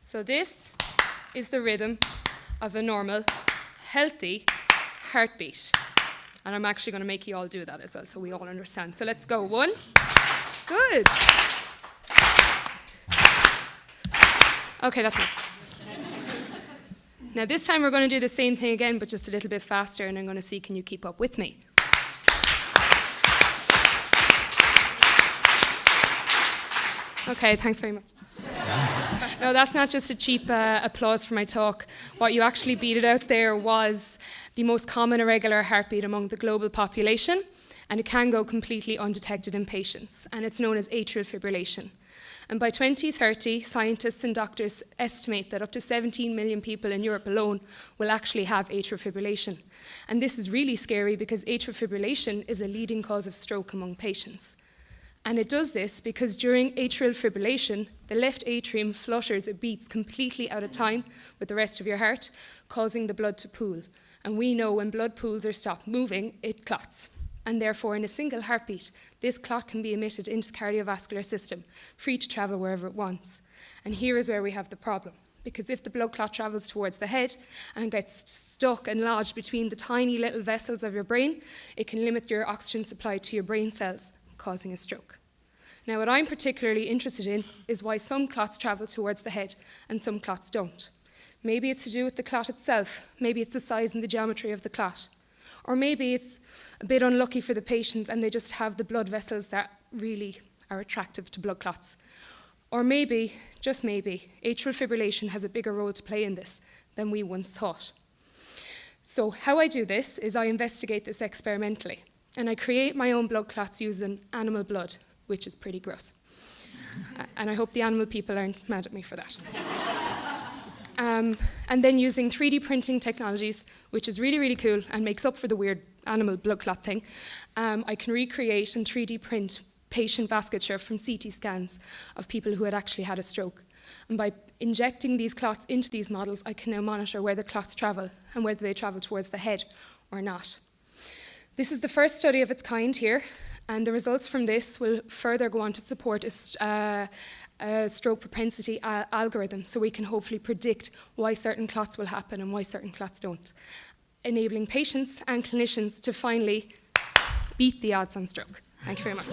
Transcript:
So this is the rhythm of a normal, healthy heartbeat. And I'm actually going to make you all do that as well, so we all understand. So let's go. 1. Good. Okay, that's enough. Now this time we're going to do the same thing again, but just a little bit faster, and I'm going to see, can you keep up with me? Okay, thanks very much. No, that's not just a cheap applause for my talk. What you actually beat it out there was the most common irregular heartbeat among the global population, and it can go completely undetected in patients, and it's known as atrial fibrillation. And by 2030, scientists and doctors estimate that up to 17 million people in Europe alone will actually have atrial fibrillation. And this is really scary because atrial fibrillation is a leading cause of stroke among patients. And it does this because during atrial fibrillation, the left atrium flutters, it beats completely out of time with the rest of your heart, causing the blood to pool. And we know when blood pools or stop moving, it clots. And therefore, in a single heartbeat, this clot can be emitted into the cardiovascular system, free to travel wherever it wants. And here is where we have the problem. Because if the blood clot travels towards the head and gets stuck and lodged between the tiny little vessels of your brain, it can limit your oxygen supply to your brain cells, causing a stroke. Now, what I'm particularly interested in is why some clots travel towards the head and some clots don't. Maybe it's to do with the clot itself. Maybe it's the size and the geometry of the clot. Or maybe it's a bit unlucky for the patients and they just have the blood vessels that really are attractive to blood clots. Or maybe, just maybe, atrial fibrillation has a bigger role to play in this than we once thought. So how I do this is I investigate this experimentally, and I create my own blood clots using animal blood, which is pretty gross. And I hope the animal people aren't mad at me for that. And then using 3D printing technologies, which is really, really cool and makes up for the weird animal blood clot thing, I can recreate and 3D print patient vasculature from CT scans of people who had actually had a stroke. And by injecting these clots into these models, I can now monitor where the clots travel and whether they travel towards the head or not. This is the first study of its kind here, and the results from this will further go on to support a stroke propensity algorithm, so we can hopefully predict why certain clots will happen and why certain clots don't, enabling patients and clinicians to finally beat the odds on stroke. Thank you very much.